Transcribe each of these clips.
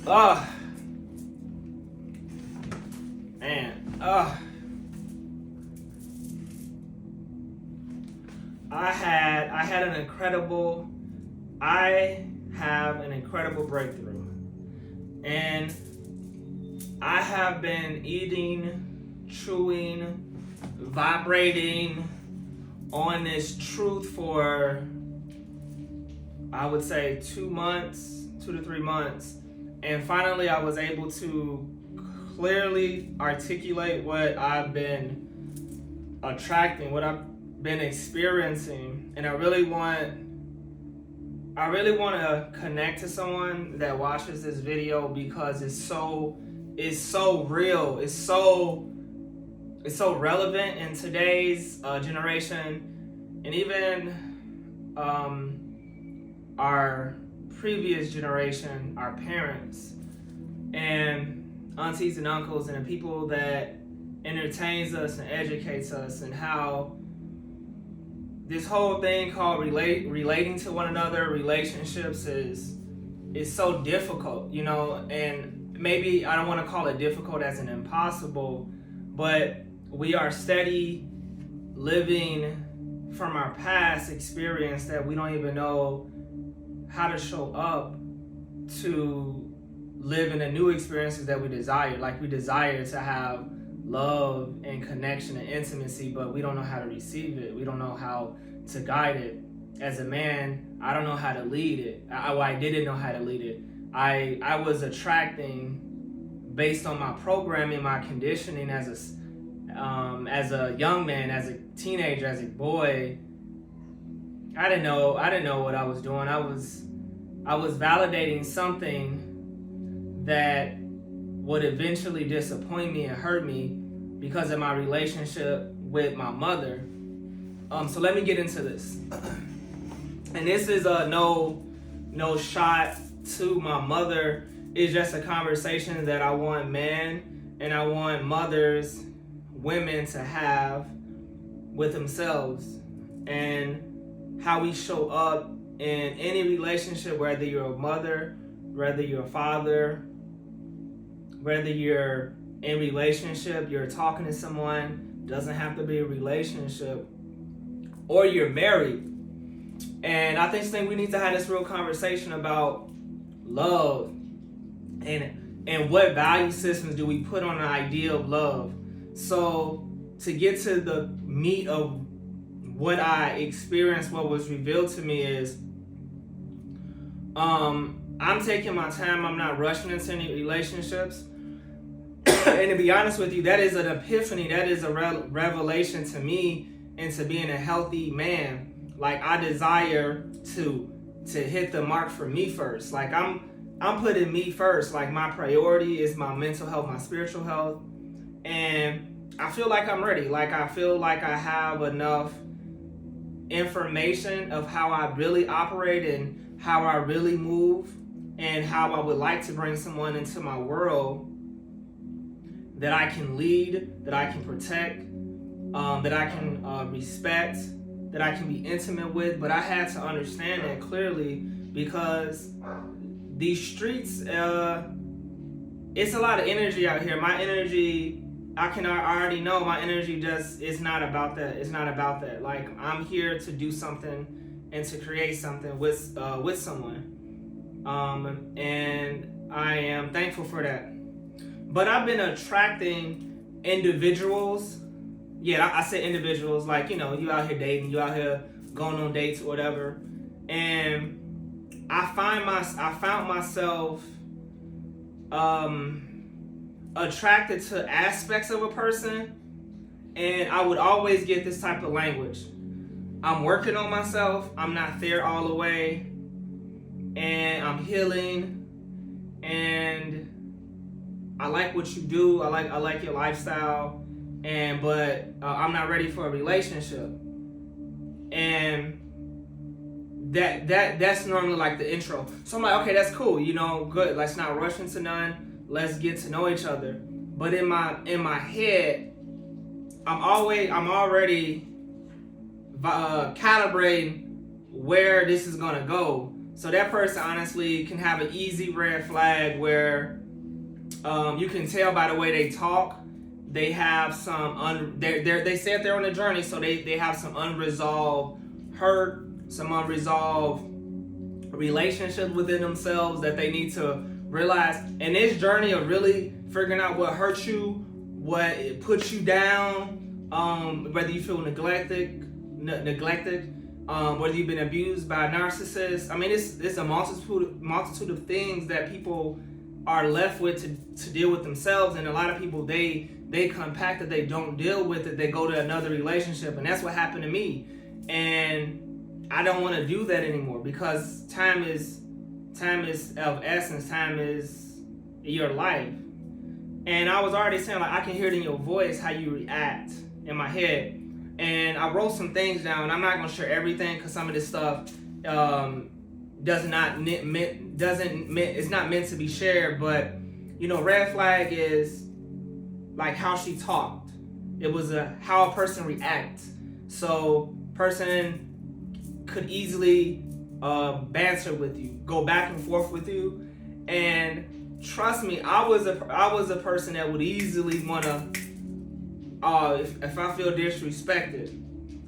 Oh, man. I had an incredible I have an incredible breakthrough. And I have been eating, chewing, vibrating on this truth for, I would say, 2 to 3 months. And finally, I was able to clearly articulate what I've been attracting, what I've been experiencing. And I really want to connect to someone that watches this video because it's so real. It's so relevant in today's generation, and even our previous generation, our parents and aunties and uncles and the people that entertains us and educates us, and how this whole thing called relating to one another, relationships is so difficult, and maybe I don't want to call it difficult as in impossible, but we are steady living from our past experience that we don't even know how to show up to live in the new experiences that we desire. Like, we desire to have love and connection and intimacy, but we don't know how to receive it. We don't know how to guide it. As a man, I don't know how to lead it. I didn't know how to lead it. I was attracting based on my programming, my conditioning as a young man, as a teenager, as a boy. I didn't know what I was doing. I was validating something that would eventually disappoint me and hurt me because of my relationship with my mother. So let me get into this. And this is no shot to my mother. It's just a conversation that I want men and I want mothers, women to have with themselves, and how we show up in any relationship, whether you're a mother, whether you're a father, whether you're in relationship, you're talking to someone, doesn't have to be a relationship, or you're married. And I think we need to have this real conversation about love and what value systems do we put on the idea of love. So to get to the meat of what I experienced, what was revealed to me is I'm taking my time. I'm not rushing into any relationships. And to be honest with you, that is an epiphany. That is a revelation to me into being a healthy man. Like, I desire to hit the mark for me first. Like, I'm putting me first. Like, my priority is my mental health, my spiritual health. And I feel like I'm ready. Like, I feel like I have enough information of how I really operate and how I really move and how I would like to bring someone into my world that I can lead, that I can protect, that I can respect, that I can be intimate with. But I had to understand that clearly, because these streets, it's a lot of energy out here. My energy, I already know my energy is not about that. It's not about that. Like, I'm here to do something and to create something with someone. And I am thankful for that. But I've been attracting individuals. Yeah, I say individuals, like, you out here dating, you out here going on dates or whatever. And I found myself attracted to aspects of a person, and I would always get this type of language. I'm working on myself, I'm not there all the way, and I'm healing, and I like what you do, I like your lifestyle, but I'm not ready for a relationship. And that's normally like the intro. So I'm like, okay, that's cool, good. Let's not rush into none. Let's get to know each other. But in my head, I'm already calibrating where this is gonna go. So that person honestly can have an easy red flag where you can tell by the way they talk. They have some they said they're on a journey, so they have some unresolved hurt, some unresolved relationships within themselves that they need to realize. And this journey of really figuring out what hurts you, what puts you down, whether you feel neglected, whether you've been abused by a narcissist. I mean, it's a multitude of things that people are left with to deal with themselves. And a lot of people, they compact that they don't deal with it. They go to another relationship, and that's what happened to me. And I don't want to do that anymore, because time is of essence. Time is your life. And I was already saying, like, I can hear it in your voice how you react in my head. And I wrote some things down. I'm not gonna share everything, because some of this stuff it's not meant to be shared. But red flag is like how she talked. It was how a person reacts. So person could easily banter with you, go back and forth with you, and trust me, I was a person that would easily wanna. If I feel disrespected,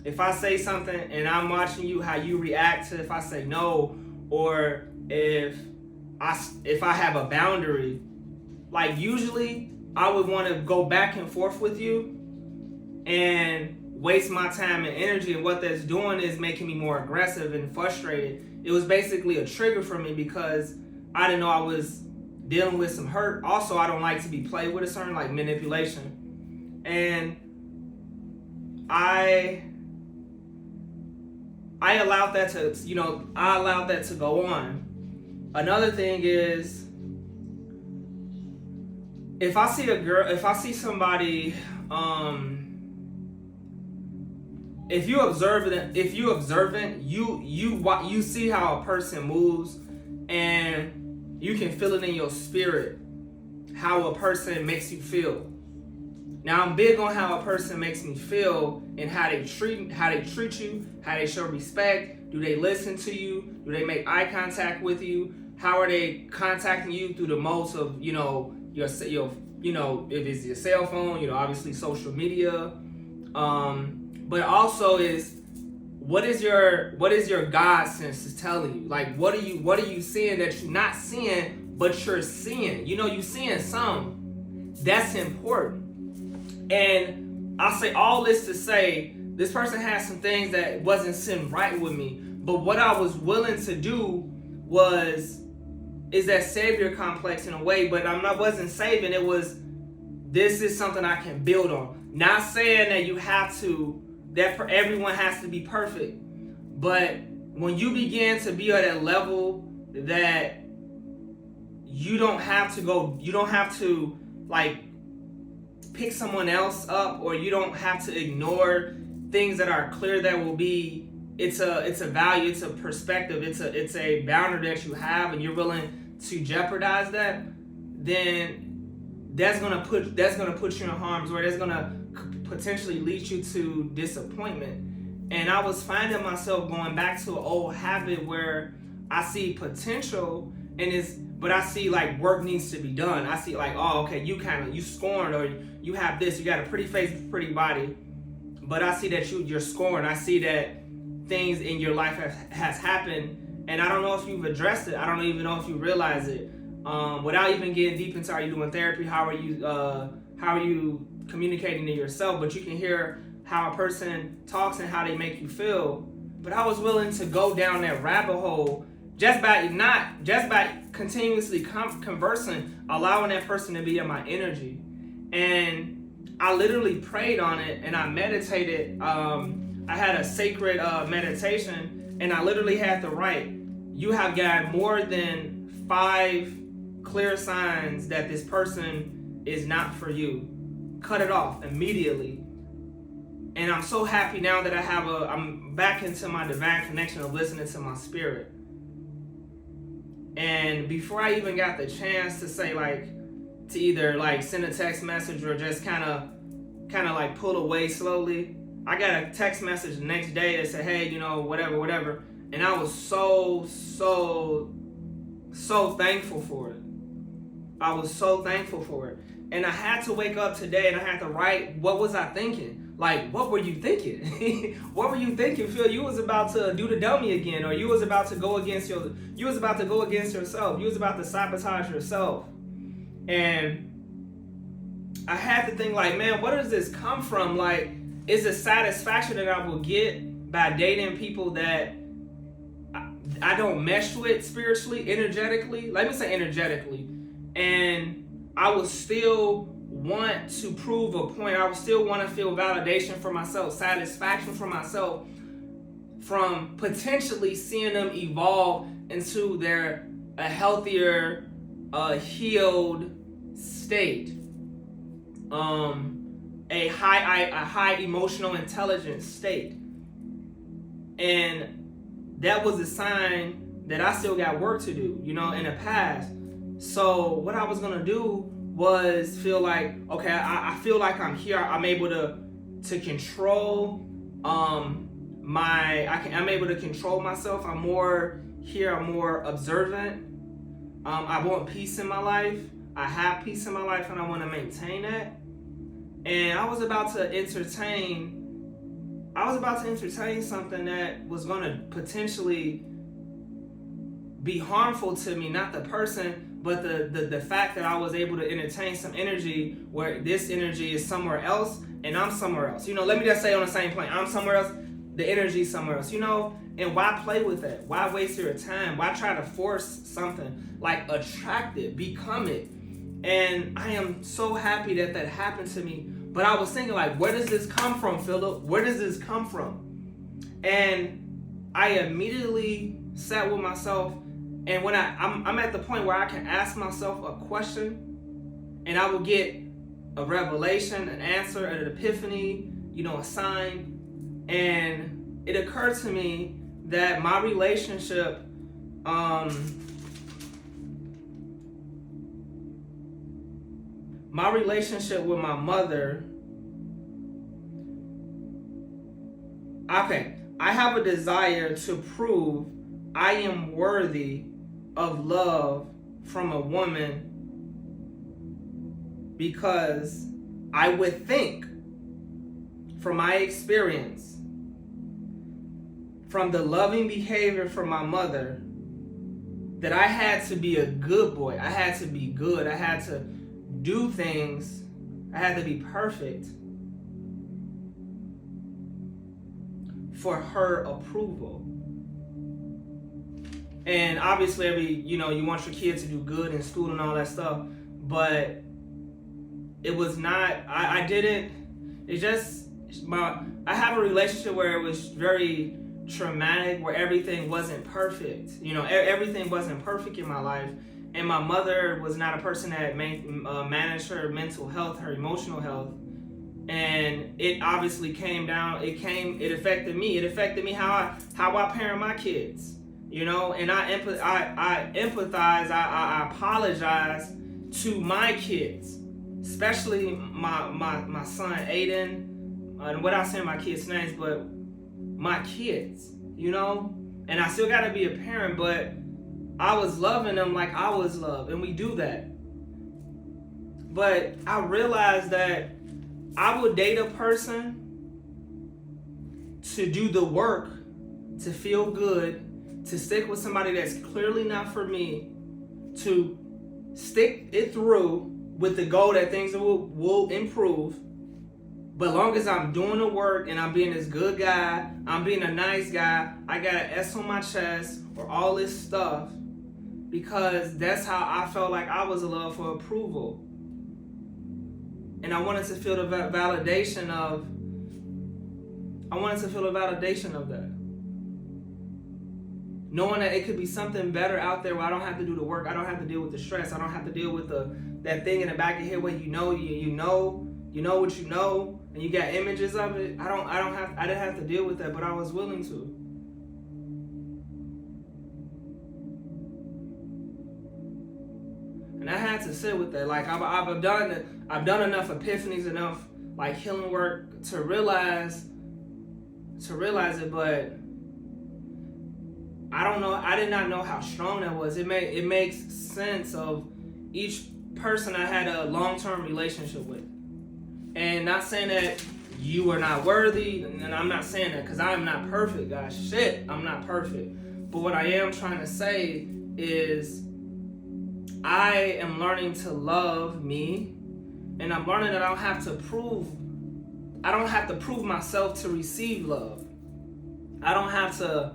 if I say something and I'm watching you, how you react to if I say no, or if I have a boundary, like usually I would want to go back and forth with you and waste my time and energy. And what that's doing is making me more aggressive and frustrated. It was basically a trigger for me, because I didn't know I was dealing with some hurt. Also, I don't like to be played with, a certain like manipulation. And I allowed that to go on. Another thing is, if I see somebody, if you observant, you see how a person moves, and you can feel it in your spirit how a person makes you feel. Now, I'm big on how a person makes me feel and how they treat you, how they show respect. Do they listen to you? Do they make eye contact with you? How are they contacting you through the modes of, your if it's your cell phone, obviously social media. But also is, what is your God sense is telling you? Like, what are you seeing that you're not seeing, but you're seeing? You're seeing some. That's important. And I say all this to say, this person has some things that wasn't sitting right with me. But what I was willing to do is that savior complex in a way. But wasn't saving. It was, this is something I can build on. Not saying that you have to, that everyone has to be perfect. But when you begin to be at a level that you don't have to like pick someone else up, or you don't have to ignore things that are clear, that will be, it's a value, it's a perspective, it's a boundary that you have, and you're willing to jeopardize that, then that's gonna put you in harm's way. That's gonna potentially lead you to disappointment. And I was finding myself going back to an old habit where I see potential, but I see like work needs to be done. I see like, oh, okay, you scorned, or you have this, you got a pretty face, pretty body, but I see that you're scorned. I see that things in your life has happened, and I don't know if you've addressed it. I don't even know if you realize it. Without even getting deep into, are you doing therapy? How are you communicating to yourself? But you can hear how a person talks and how they make you feel. But I was willing to go down that rabbit hole just by continuously conversing, allowing that person to be in my energy. And I literally prayed on it, and I meditated. I had a sacred meditation, and I literally had to write, you have got more than 5 clear signs that this person is not for you. Cut it off immediately. And I'm so happy now that I'm back into my divine connection of listening to my spirit. And before I even got the chance to say, like, to either like send a text message or just kind of like pull away slowly, I got a text message the next day that said, hey, whatever. And I was so thankful for it. I was so thankful for it. And I had to wake up today and I had to write, what was I thinking? Like, what were you thinking? What were you thinking, Phil? You was about to do the dummy again, or you was about to go against yourself. You was about to sabotage yourself. And I had to think like, man, where does this come from? Like, is it satisfaction that I will get by dating people that I don't mesh with spiritually, energetically? Let me say energetically. And I will still want to prove a point. I will still want to feel validation for myself, satisfaction for myself from potentially seeing them evolve into a healthier, healed state. A high emotional intelligence state. And that was a sign that I still got work to do, in the past. So what I was gonna do was feel like, okay, I feel like I'm here. I'm able to control I'm able to control myself. I'm more here. I'm more observant. I want peace in my life. I have peace in my life, and I want to maintain that. And I was about to entertain something that was going to potentially be harmful to me, not the person, but the fact that I was able to entertain some energy where this energy is somewhere else and I'm somewhere else. Let me just say on the same plane, I'm somewhere else, the energy is somewhere else, and why play with that? Why waste your time? Why try to force something? Like, attract it, become it. And I am so happy that happened to me. But I was thinking, like, where does this come from, Philip? Where does this come from? And I immediately sat with myself, and when I'm at the point where I can ask myself a question, and I will get a revelation, an answer, an epiphany, a sign. And it occurred to me that my relationship, with my mother, okay, I have a desire to prove I am worthy of love from a woman, because I would think, from my experience, from the loving behavior from my mother, that I had to be a good boy. I had to be good. I had to do things. I had to be perfect for her approval. And obviously, you want your kids to do good in school and all that stuff, but it was not, I have a relationship where it was very traumatic, where everything wasn't perfect. Everything wasn't perfect in my life. And my mother was not a person that managed her mental health, her emotional health. And it obviously it affected me. It affected me how I parent my kids. And I empathize, I apologize to my kids, especially my son Aiden, and without saying my kids' names, but my kids, and I still gotta be a parent, but I was loving them like I was loved, and we do that. But I realized that I would date a person to do the work, to feel good, to stick with somebody that's clearly not for me, to stick it through with the goal that things will improve. But long as I'm doing the work and I'm being this good guy, I'm being a nice guy, I got an S on my chest or all this stuff, because that's how I felt like I was loved, for approval. And I wanted to feel the validation of that. Knowing that it could be something better out there where I don't have to do the work, I don't have to deal with the stress, I don't have to deal with that thing in the back of your head where you know what you know, and you got images of it. I didn't have to deal with that, but I was willing to. And I had to sit with that. Like, I've done enough epiphanies, enough like healing work to realize it, but I don't know. I did not know how strong that was. It makes sense of each person I had a long-term relationship with, and not saying that you are not worthy, and I'm not saying that because I'm not perfect, guys. Shit, I'm not perfect. But what I am trying to say is I am learning to love me, and I'm learning that I don't have to prove myself to receive love. I don't have to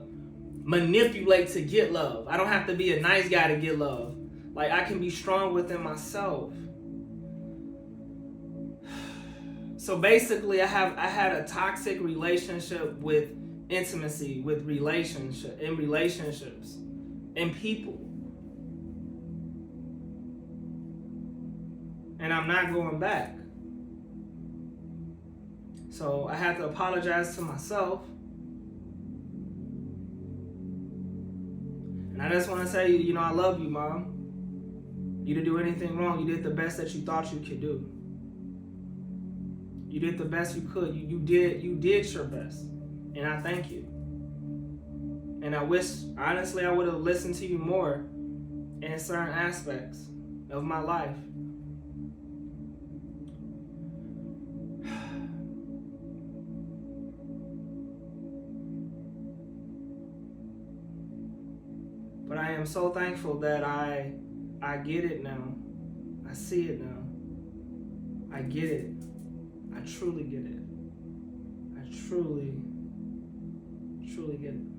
manipulate to get love. I don't have to be a nice guy to get love. Like, I can be strong within myself. So basically, I had a toxic relationship with intimacy, with relationships, and people. And I'm not going back. So I had to apologize to myself. And I just want to say, you know, I love you, Mom. You didn't do anything wrong. You did the best that you thought you could do. You did the best you could. You did your best. And I thank you. And I wish, honestly, I would have listened to you more in certain aspects of my life. But I am so thankful that I get it now. I see it now. I get it. I truly get it. I truly get it.